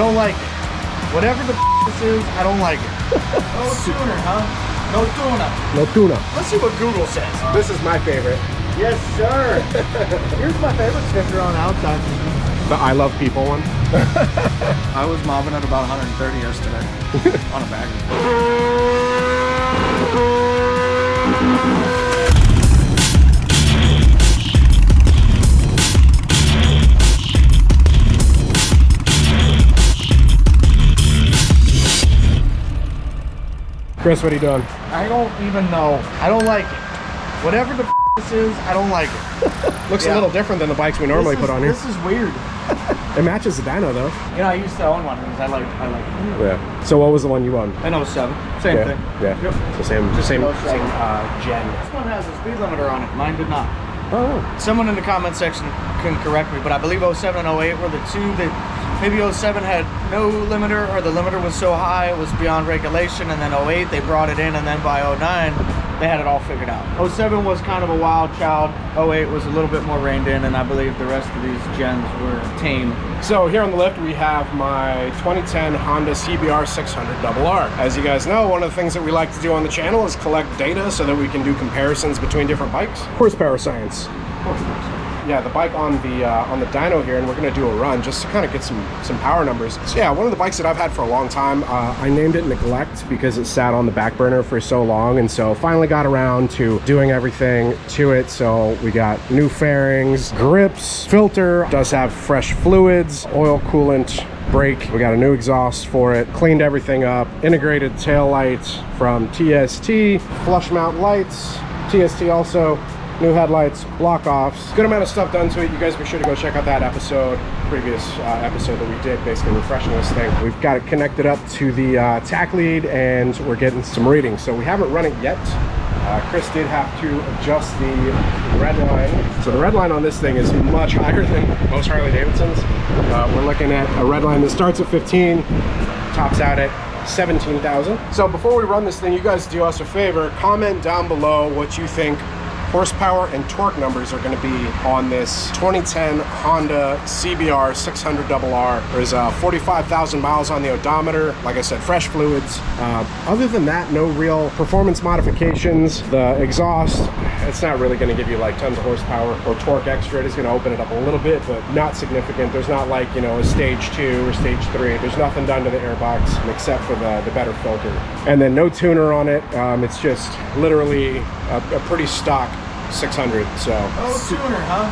don't like it. Whatever the this is, I don't like it. No tuner, huh? No tuna. No tuna. Let's see what Google says. This is my favorite. Yes, sir. Here's my favorite sticker on the outside. The I love people one. I was mobbing at about 130 yesterday on a bag. Chris, what are you doing? I don't even know. I don't like it. Whatever the this is, I don't like it. Looks a little different than the bikes we normally put on here. This is weird. It matches the dyno though. You know, I used to own one because I like it. Yeah. So what was the one you owned? An 07. Same thing. Yeah. Yep. So same gen. This one has a speed limiter on it. Mine did not. Oh. Someone in the comment section can correct me, but I believe 07 and 08 were the two that maybe 07 had no limiter, or the limiter was so high it was beyond regulation, and then 08 they brought it in, and then by 09 they had it all figured out. 07 was kind of a wild child. 08 was a little bit more reined in, and I believe the rest of these gens were tame. So here on the lift we have my 2010 Honda CBR600RR. As you guys know, one of the things that we like to do on the channel is collect data so that we can do comparisons between different bikes. Horsepower science. Yeah, the bike on the dyno here, and we're gonna do a run just to kind of get some power numbers. So yeah, one of the bikes that I've had for a long time. I named it Neglect because it sat on the back burner for so long, and so finally got around to doing everything to it. So we got new fairings, grips, filter, does have fresh fluids, oil coolant, brake. We got a new exhaust for it, cleaned everything up, integrated tail lights from TST, flush mount lights, TST also. New headlights, block offs, good amount of stuff done to it. You guys be sure to go check out that episode, previous episode that we did, basically refreshing this thing. We've got it connected up to the tack lead, and we're getting some readings. So we haven't run it yet. Chris did have to adjust the red line. So the red line on this thing is much higher than most Harley-Davidsons. We're looking at a red line that starts at 15, tops out at 17,000. So before we run this thing, you guys do us a favor, comment down below what you think horsepower and torque numbers are going to be on this 2010 Honda CBR600RR. There's 45,000 miles on the odometer. Like I said, fresh fluids. Other than that, no real performance modifications. The exhaust, it's not really going to give you like tons of horsepower or torque extra. It is going to open it up a little bit, but not significant. There's not like, you know, a stage 2 or stage 3. There's nothing done to the airbox except for the better filter. And then no tuner on it. It's just literally a pretty stock 600. So No tuner, huh?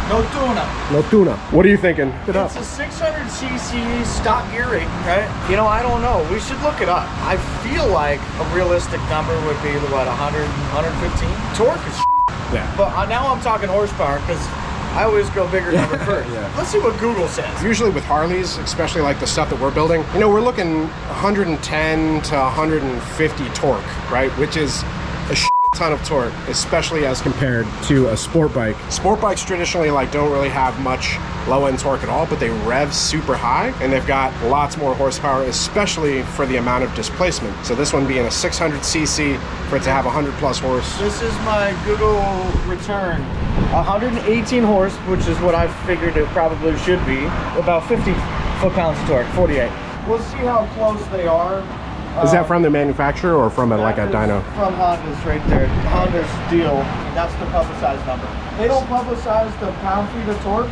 No tuna. no tuna. What are you thinking? Look it up. It's a 600cc stock gear rating, right? You know, I don't know. We should look it up. I feel like a realistic number would be what, 100, 115? Torque is Yeah. But now I'm talking horsepower because I always go bigger number first. Yeah. Let's see what Google says. Usually with Harleys, especially like the stuff that we're building, you know, we're looking 110 to 150 torque, right? Which is a ton of torque, especially as compared to a sport bike. Sport bikes traditionally like don't really have much low-end torque at all, but they rev super high, and they've got lots more horsepower, especially for the amount of displacement. So this one being a 600cc, for it to have 100 plus horse. This is my Google return. 118 horse, which is what I figured it probably should be. About 50 foot-pounds of torque, 48. We'll see how close they are. Is that from the manufacturer or from like a dyno? From Honda's right there. Honda's deal. That's the publicized number. They don't publicize the pound-feet of torque,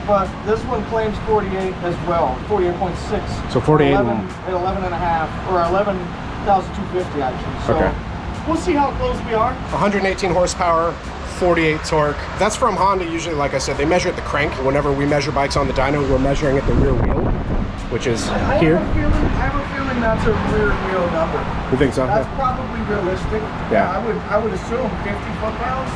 but this one claims 48 as well. 48.6. So 48 11 and a half, or 11,250 actually. So okay. We'll see how close we are. 118 horsepower, 48 torque. That's from Honda. Usually, like I said, they measure at the crank. Whenever we measure bikes on the dyno, we're measuring at the rear wheel, which is here. I have a feeling that's a rear wheel number. You think so? That's probably realistic. Yeah. I would assume 50 foot-pounds,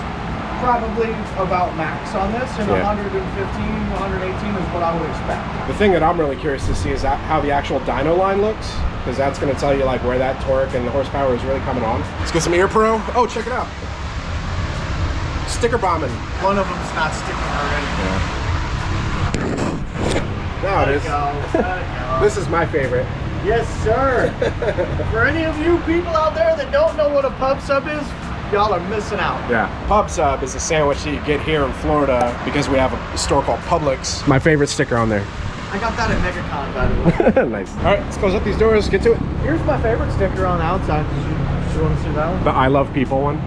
probably about max on this, and 115, 118 is what I would expect. The thing that I'm really curious to see is how the actual dyno line looks, because that's going to tell you like where that torque and the horsepower is really coming on. Let's get some ear pro. Oh, check it out. Sticker bombing. One of them's not sticking already. Now it is. There you go. This is my favorite. Yes, sir. For any of you people out there that don't know what a pub sub is, y'all are missing out. Yeah. Pub sub is a sandwich that you get here in Florida because we have a store called Publix. My favorite sticker on there. I got that at MegaCon, by the way. Nice. All right, let's close up these doors, get to it. Here's my favorite sticker on the outside. Did you want to see that one? The I Love People one.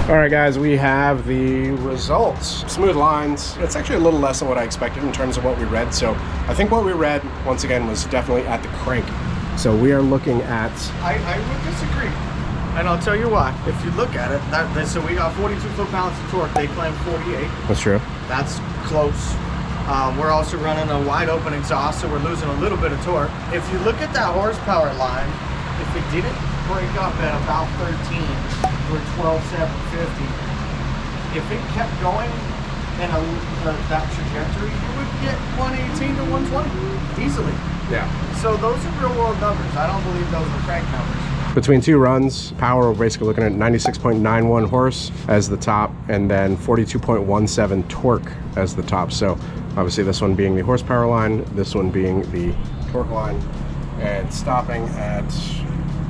All right, guys, we have the results. Smooth lines. It's actually a little less than what I expected in terms of what we read. So I think what we read, once again, was definitely at the crank. So we are looking at... I would disagree. And I'll tell you why. If you look at it, so we got 42 foot-pounds of torque. They claim 48. That's true. That's close. We're also running a wide open exhaust, so we're losing a little bit of torque. If you look at that horsepower line, if it didn't break up at about 13 or 12,750, if it kept going in that trajectory, you would get 118 to 120 easily. Yeah. So those are real world numbers. I don't believe those are crank numbers. Between two runs, power, we're basically looking at 96.91 horse as the top, and then 42.17 torque as the top. So obviously this one being the horsepower line, this one being the torque line, and stopping at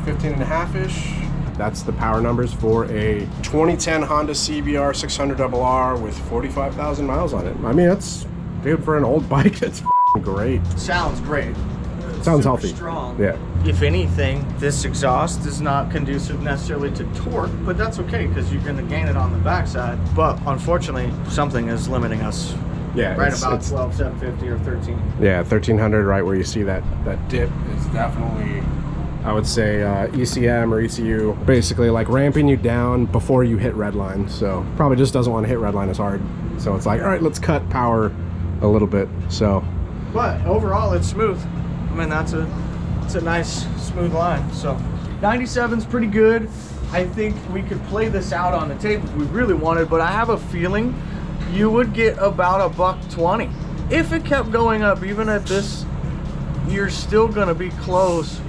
15.5-ish. That's the power numbers for a 2010 Honda CBR600RR with 45,000 miles on it. I mean, that's, dude, for an old bike, that's great. Sounds great. Sounds Super healthy. Strong. Yeah. If anything, this exhaust is not conducive necessarily to torque, but that's okay because you're going to gain it on the backside. But unfortunately, something is limiting us. Yeah, right about 12,750 or 13. Yeah, 1300, right where you see that dip is definitely, I would say, ECM or ECU, basically like ramping you down before you hit redline. So probably just doesn't want to hit redline as hard. So it's like, all right, let's cut power a little bit. So, but overall, it's smooth. I mean, it's a nice smooth line. So 97's pretty good. I think we could play this out on the tape if we really wanted, but I have a feeling you would get about $120 if it kept going up. Even at this, you're still going to be close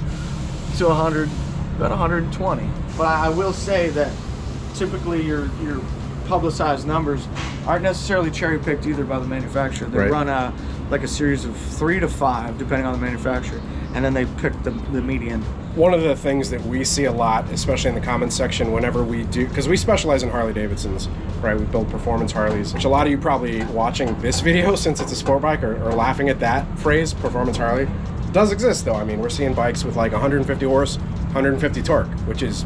to 100, about 120. But I will say that typically your publicized numbers aren't necessarily cherry picked either by the manufacturer. They run like a series of 3 to 5 depending on the manufacturer, and then they pick the median. One of the things that we see a lot, especially in the comments section, whenever we do, because we specialize in Harley-Davidsons, right? We build performance Harleys, which a lot of you probably watching this video, since it's a sport bike, are laughing at that phrase, performance Harley. It does exist though. I mean, we're seeing bikes with like 150 horse, 150 torque, which is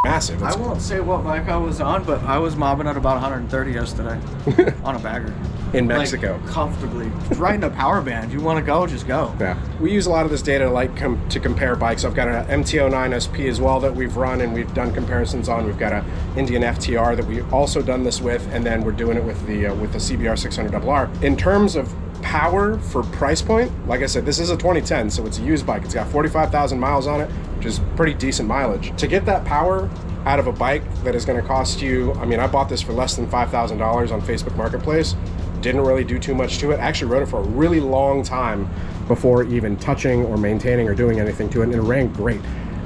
massive. I won't say what bike I was on, but I was mobbing at about 130 yesterday on a bagger. In Mexico. Like, comfortably. Riding a power band. You want to go, just go. Yeah. We use a lot of this data to compare bikes. I've got an MT-09 SP as well that we've run and we've done comparisons on. We've got an Indian FTR that we've also done this with, and then we're doing it with the CBR600RR. In terms of power for price point, like I said, this is a 2010, so it's a used bike. It's got 45,000 miles on it, which is pretty decent mileage. To get that power out of a bike that is going to cost you, I mean, I bought this for less than $5,000 on Facebook Marketplace. Didn't really do too much to it. I actually rode it for a really long time before even touching or maintaining or doing anything to it, and it ran great.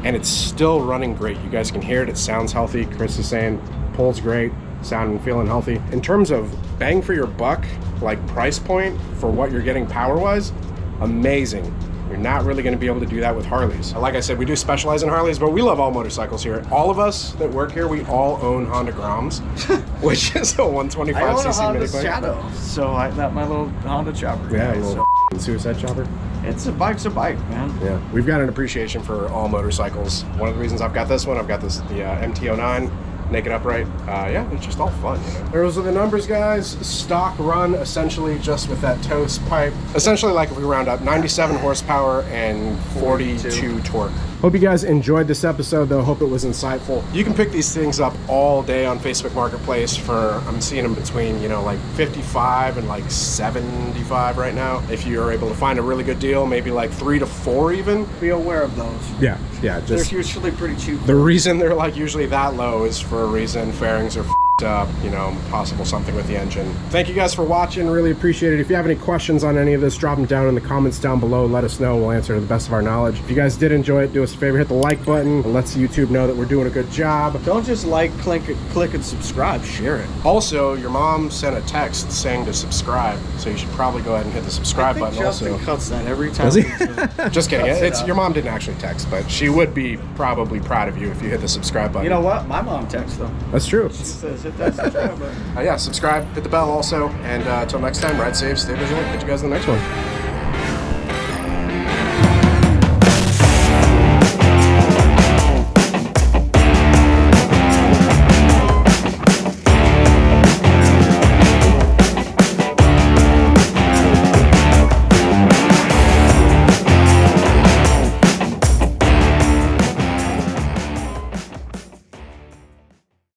And it's still running great. You guys can hear it. It sounds healthy. Chris is saying pulls great, sounding, feeling healthy. In terms of bang for your buck, like price point for what you're getting power-wise, amazing. You're not really going to be able to do that with Harleys. Like I said, we do specialize in Harleys, but we love all motorcycles here. All of us that work here, we all own Honda Groms, which is a 125cc I own a Honda mini bike. Shadow, so I got my little Honda chopper. Yeah, guy, a little suicide chopper. It's a bike's a bike, man. Yeah, we've got an appreciation for all motorcycles. One of the reasons I've got this one, I've got this the MT-09. Naked upright. Yeah, it's just all fun, you know. Those are the numbers, guys. Stock run, essentially just with that toast pipe. Essentially, like if we round up 97 horsepower and 42 torque. Hope you guys enjoyed this episode, though. Hope it was insightful. You can pick these things up all day on Facebook Marketplace for, I'm seeing them between, you know, like 55 and like 75 right now. If you're able to find a really good deal, maybe like 3 to 4 even. Be aware of those. Yeah, They're usually pretty cheap. The reason they're like usually that low is for a reason. Fairings are up, you know, possible something with the engine. Thank you guys for watching. Really appreciate it. If you have any questions on any of this, drop them down in the comments down below. Let us know. We'll answer to the best of our knowledge. If you guys did enjoy it, do us a favor, hit the like button. It lets YouTube know that we're doing a good job. Don't just like, click and subscribe. Share it. Also, your mom sent a text saying to subscribe, so you should probably go ahead and hit the subscribe button. Justin also cuts that every time. Does he? Just kidding. It's your mom didn't actually text, but she would be probably proud of you if you hit the subscribe button. You know what? My mom texts though. That's true. She says hit that subscribe button. Yeah, subscribe, hit the bell also, and until next time, ride safe, stay vigilant. Catch you guys in the next one.